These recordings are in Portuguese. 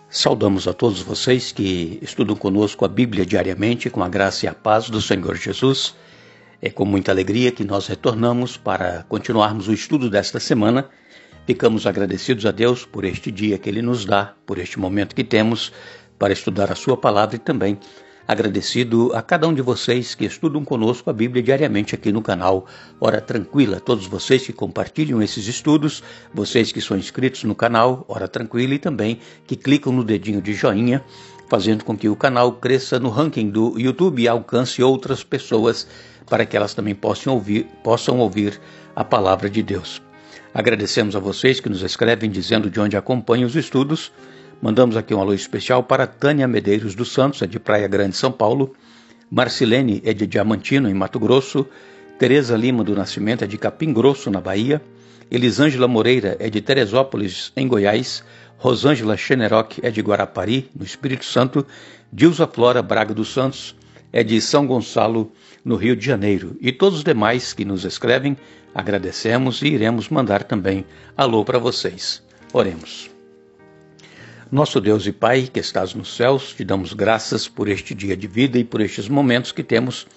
Saudamos a todos vocês que estudam conosco a Bíblia diariamente, com a graça e a paz do Senhor Jesus. É com muita alegria que nós retornamos para continuarmos o estudo desta semana. Ficamos agradecidos a Deus por este dia que Ele nos dá, por este momento que temos para estudar a Sua Palavra e também agradecido a cada um de vocês que estudam conosco a Bíblia diariamente aqui no canal Hora Tranquila. Todos vocês que compartilham esses estudos, vocês que são inscritos no canal Hora Tranquila e também que clicam no dedinho de joinha, fazendo com que o canal cresça no ranking do YouTube e alcance outras pessoas para que elas também possam ouvir a Palavra de Deus. Agradecemos a vocês que nos escrevem dizendo de onde acompanham os estudos. Mandamos aqui um alô especial para Tânia Medeiros dos Santos, é de Praia Grande, São Paulo. Marcilene é de Diamantino, em Mato Grosso. Tereza Lima do Nascimento é de Capim Grosso, na Bahia. Elisângela Moreira é de Teresópolis, em Goiás. Rosângela Xeneroc é de Guarapari, no Espírito Santo. Dilza Flora Braga dos Santos é de São Gonçalo, no Rio de Janeiro. E todos os demais que nos escrevem, agradecemos e iremos mandar também alô para vocês. Oremos. Nosso Deus e Pai, que estás nos céus, te damos graças por este dia de vida e por estes momentos que temos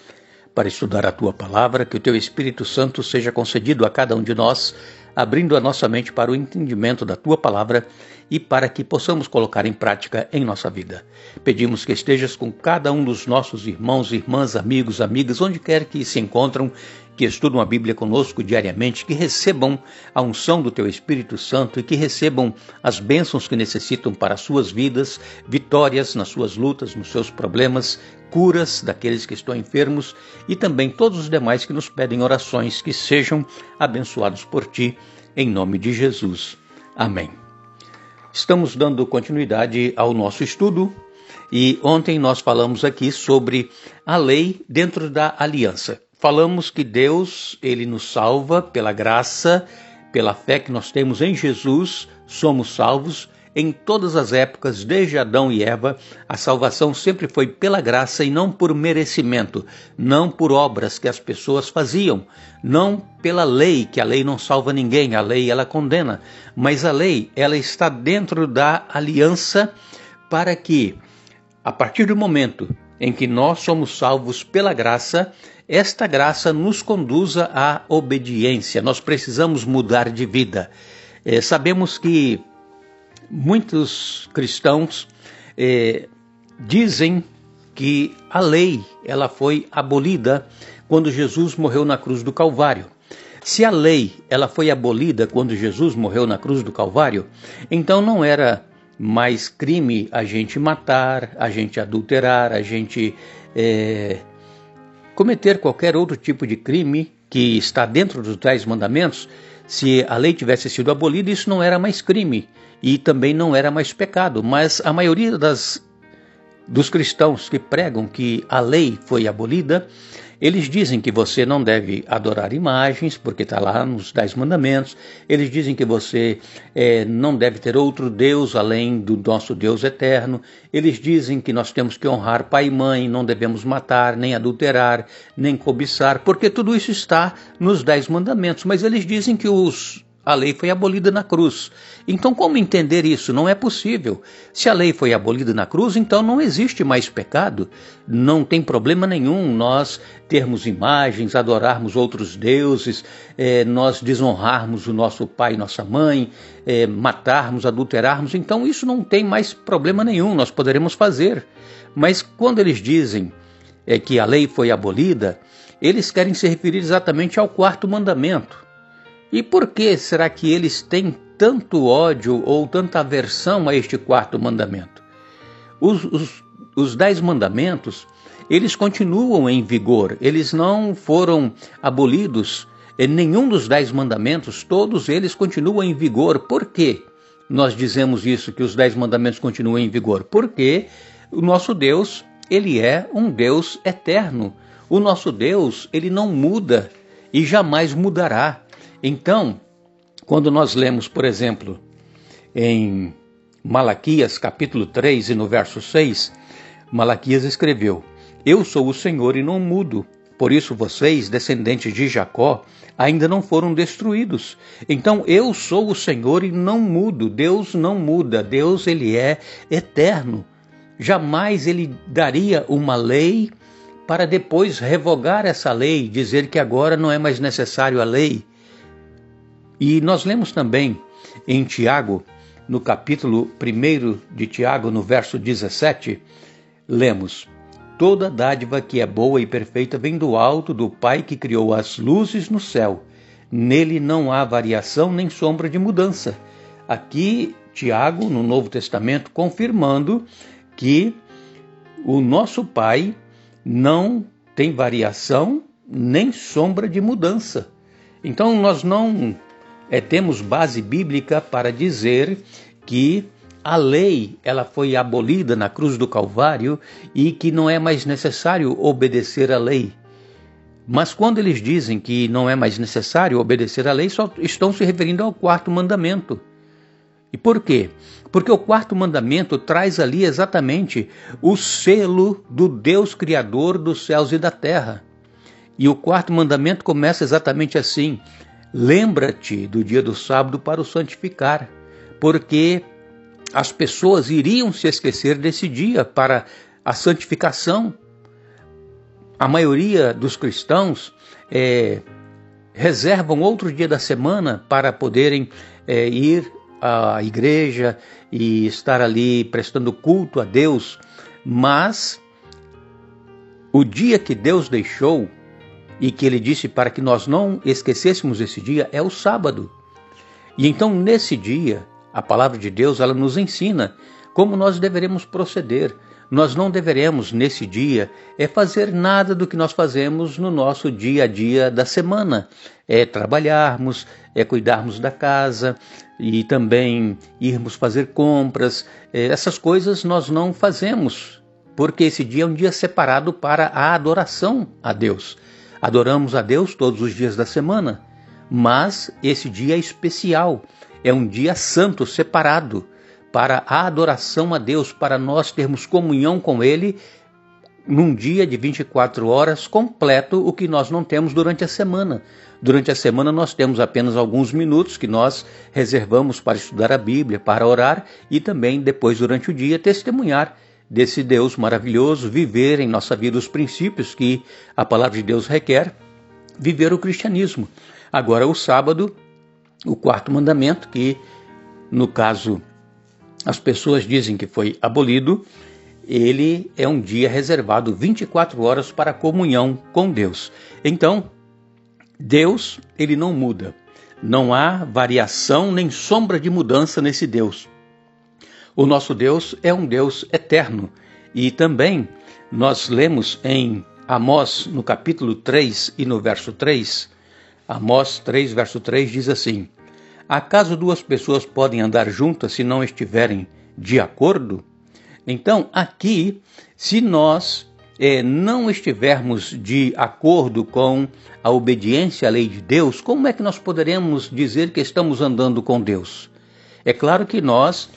para estudar a Tua Palavra, que o Teu Espírito Santo seja concedido a cada um de nós, abrindo a nossa mente para o entendimento da Tua Palavra e para que possamos colocar em prática em nossa vida. Pedimos que estejas com cada um dos nossos irmãos, irmãs, amigos, amigas, onde quer que se encontram, que estudam a Bíblia conosco diariamente, que recebam a unção do Teu Espírito Santo e que recebam as bênçãos que necessitam para as suas vidas, vitórias nas suas lutas, nos seus problemas, curas daqueles que estão enfermos e também todos os demais que nos pedem orações, que sejam abençoados por Ti, em nome de Jesus. Amém. Estamos dando continuidade ao nosso estudo e ontem nós falamos aqui sobre a lei dentro da aliança. Falamos que Deus, Ele nos salva pela graça, pela fé que nós temos em Jesus, somos salvos em todas as épocas, desde Adão e Eva. A salvação sempre foi pela graça e não por merecimento, não por obras que as pessoas faziam, não pela lei, que a lei não salva ninguém, a lei ela condena, mas a lei ela está dentro da aliança para que, a partir do momento em que nós somos salvos pela graça, esta graça nos conduza à obediência. Nós precisamos mudar de vida. Sabemos que muitos cristãos dizem que a lei ela foi abolida quando Jesus morreu na cruz do Calvário. Se a lei ela foi abolida quando Jesus morreu na cruz do Calvário, então não era mais crime a gente matar, a gente adulterar, a gente cometer qualquer outro tipo de crime que está dentro dos 10 mandamentos. Se a lei tivesse sido abolida, isso não era mais crime e também não era mais pecado. Mas a maioria dos cristãos que pregam que a lei foi abolida, eles dizem que você não deve adorar imagens, porque está lá nos 10 mandamentos. Eles dizem que você não deve ter outro Deus além do nosso Deus eterno. Eles dizem que nós temos que honrar pai e mãe, não devemos matar, nem adulterar, nem cobiçar, porque tudo isso está nos 10 mandamentos. Mas eles dizem que a lei foi abolida na cruz. Então, como entender isso? Não é possível. Se a lei foi abolida na cruz, então não existe mais pecado. Não tem problema nenhum nós termos imagens, adorarmos outros deuses, nós desonrarmos o nosso pai e nossa mãe, matarmos, adulterarmos. Então, isso não tem mais problema nenhum, nós poderemos fazer. Mas quando eles dizem que a lei foi abolida, eles querem se referir exatamente ao 4º mandamento. E por que será que eles têm tanto ódio ou tanta aversão a este 4º mandamento? Os 10 mandamentos, eles continuam em vigor, eles não foram abolidos, nenhum dos 10 mandamentos, todos eles continuam em vigor. Por que nós dizemos isso, que os 10 mandamentos continuam em vigor? Porque o nosso Deus, Ele é um Deus eterno. O nosso Deus, Ele não muda e jamais mudará. Então, quando nós lemos, por exemplo, em Malaquias capítulo 3 e no verso 6, Malaquias escreveu: Eu sou o Senhor e não mudo, Por isso vocês, descendentes de Jacó, ainda não foram destruídos. Então eu sou o Senhor e não mudo. Deus não muda. Deus, ele é eterno. Jamais ele daria uma lei para depois revogar essa lei, dizer que agora não é mais necessário a lei. E nós lemos também em Tiago, no capítulo 1 de Tiago, no verso 17, lemos: toda dádiva que é boa e perfeita vem do alto, do Pai que criou as luzes no céu. Nele não há variação nem sombra de mudança. Aqui, Tiago, no Novo Testamento, confirmando que o nosso Pai não tem variação nem sombra de mudança. Então, nós não temos base bíblica para dizer que a lei ela foi abolida na cruz do Calvário e que não é mais necessário obedecer à lei. Mas quando eles dizem que não é mais necessário obedecer à lei, só estão se referindo ao quarto mandamento. E por quê? Porque o quarto mandamento traz ali exatamente o selo do Deus Criador dos céus e da terra. E o quarto mandamento começa exatamente assim: lembra-te do dia do sábado para o santificar, porque as pessoas iriam se esquecer desse dia para a santificação. A maioria dos cristãos reservam outro dia da semana para poderem ir à igreja e estar ali prestando culto a Deus, mas o dia que Deus deixou e que ele disse para que nós não esquecêssemos esse dia é o sábado. E então nesse dia, a palavra de Deus ela nos ensina como nós deveremos proceder. Nós não deveremos nesse dia fazer nada do que nós fazemos no nosso dia a dia da semana. Trabalharmos, cuidarmos da casa e também irmos fazer compras. Essas coisas nós não fazemos, porque esse dia é um dia separado para a adoração a Deus. Adoramos a Deus todos os dias da semana, mas esse dia é especial, é um dia santo, separado para a adoração a Deus, para nós termos comunhão com Ele num dia de 24 horas completo, o que nós não temos durante a semana. Durante a semana nós temos apenas alguns minutos que nós reservamos para estudar a Bíblia, para orar e também depois durante o dia testemunhar desse Deus maravilhoso, viver em nossa vida os princípios que a palavra de Deus requer, viver o cristianismo. Agora o sábado, o quarto mandamento, que no caso as pessoas dizem que foi abolido, ele é um dia reservado 24 horas para a comunhão com Deus. Então, Deus, ele não muda. Não há variação nem sombra de mudança nesse Deus. O nosso Deus é um Deus eterno. E também nós lemos em Amós, no capítulo 3 e no verso 3, Amós 3, verso 3 diz assim: acaso duas pessoas podem andar juntas se não estiverem de acordo? Então, aqui, se nós não estivermos de acordo com a obediência à lei de Deus, como é que nós poderemos dizer que estamos andando com Deus? É claro que nós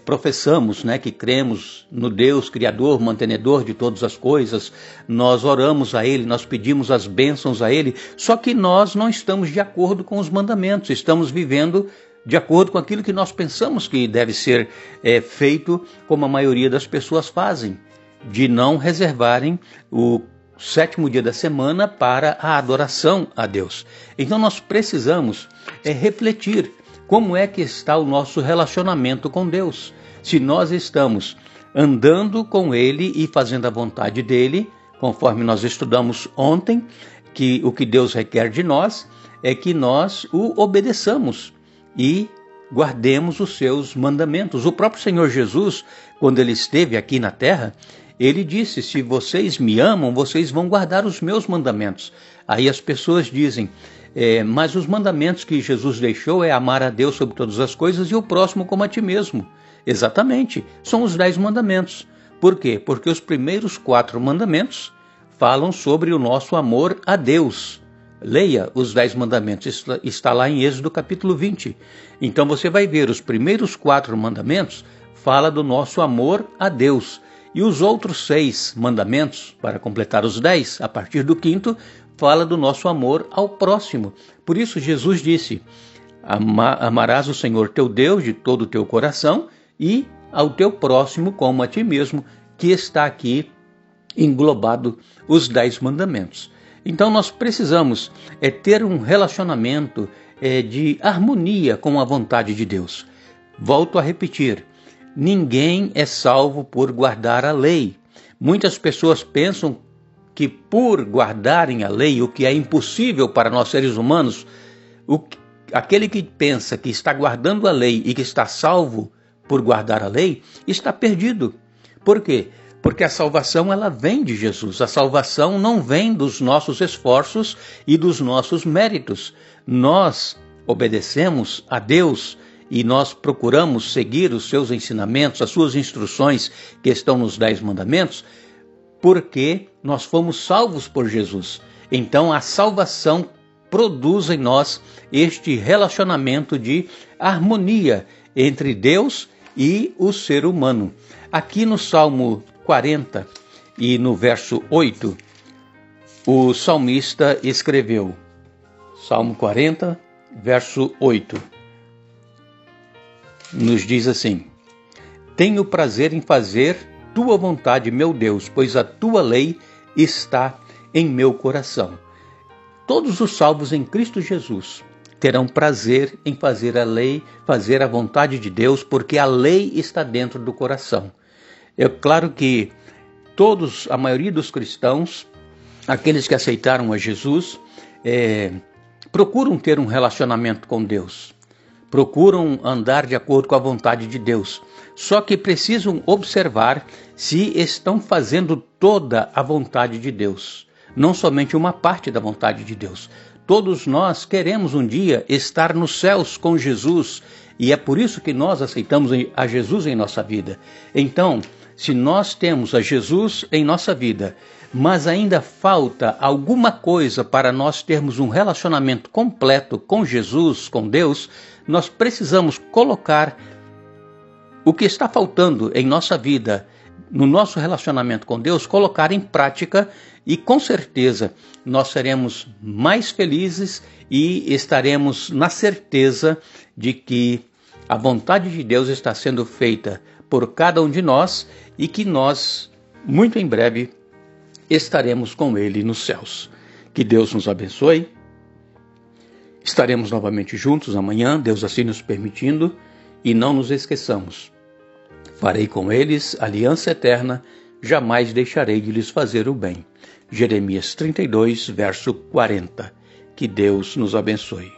professamos, que cremos no Deus Criador, mantenedor de todas as coisas, nós oramos a Ele, nós pedimos as bênçãos a Ele, só que nós não estamos de acordo com os mandamentos, estamos vivendo de acordo com aquilo que nós pensamos que deve ser feito, como a maioria das pessoas fazem, de não reservarem o sétimo dia da semana para a adoração a Deus. Então nós precisamos refletir como é que está o nosso relacionamento com Deus. Se nós estamos andando com Ele e fazendo a vontade dEle, conforme nós estudamos ontem, que o que Deus requer de nós é que nós o obedeçamos e guardemos os seus mandamentos. O próprio Senhor Jesus, quando Ele esteve aqui na terra, Ele disse: se vocês me amam, vocês vão guardar os meus mandamentos. Aí as pessoas dizem: mas os mandamentos que Jesus deixou é amar a Deus sobre todas as coisas e o próximo como a ti mesmo. Exatamente, são os 10 mandamentos. Por quê? Porque os primeiros 4 mandamentos falam sobre o nosso amor a Deus. Leia os 10 mandamentos, está lá em Êxodo capítulo 20. Então você vai ver, os primeiros 4 mandamentos falam do nosso amor a Deus. E os outros 6 mandamentos, para completar os 10, a partir do 5º, fala do nosso amor ao próximo. Por isso Jesus disse: amarás o Senhor teu Deus de todo o teu coração e ao teu próximo como a ti mesmo, que está aqui englobado os 10 mandamentos. Então nós precisamos ter um relacionamento de harmonia com a vontade de Deus. Volto a repetir, ninguém é salvo por guardar a lei. Muitas pessoas pensam que por guardarem a lei, o que é impossível para nós seres humanos, aquele que pensa que está guardando a lei e que está salvo por guardar a lei, está perdido. Por quê? Porque a salvação ela vem de Jesus. A salvação não vem dos nossos esforços e dos nossos méritos. Nós obedecemos a Deus e nós procuramos seguir os seus ensinamentos, as suas instruções que estão nos 10 mandamentos, porque nós fomos salvos por Jesus. Então a salvação produz em nós este relacionamento de harmonia entre Deus e o ser humano. Aqui no Salmo 40 e no verso 8, o salmista escreveu, Salmo 40, verso 8, nos diz assim: tenho prazer em fazer tua vontade, meu Deus, pois a tua lei está em meu coração. Todos os salvos em Cristo Jesus terão prazer em fazer a lei, fazer a vontade de Deus, porque a lei está dentro do coração. É claro que a maioria dos cristãos, aqueles que aceitaram a Jesus, procuram ter um relacionamento com Deus, procuram andar de acordo com a vontade de Deus, só que precisam observar se estão fazendo toda a vontade de Deus, não somente uma parte da vontade de Deus. Todos nós queremos um dia estar nos céus com Jesus, e é por isso que nós aceitamos a Jesus em nossa vida. Então, se nós temos a Jesus em nossa vida, mas ainda falta alguma coisa para nós termos um relacionamento completo com Jesus, com Deus, nós precisamos colocar o que está faltando em nossa vida, no nosso relacionamento com Deus, colocar em prática, e com certeza nós seremos mais felizes e estaremos na certeza de que a vontade de Deus está sendo feita por cada um de nós e que nós, muito em breve, estaremos com Ele nos céus. Que Deus nos abençoe. Estaremos novamente juntos amanhã, Deus assim nos permitindo, e não nos esqueçamos. Farei com eles aliança eterna, jamais deixarei de lhes fazer o bem. Jeremias 32, verso 40. Que Deus nos abençoe.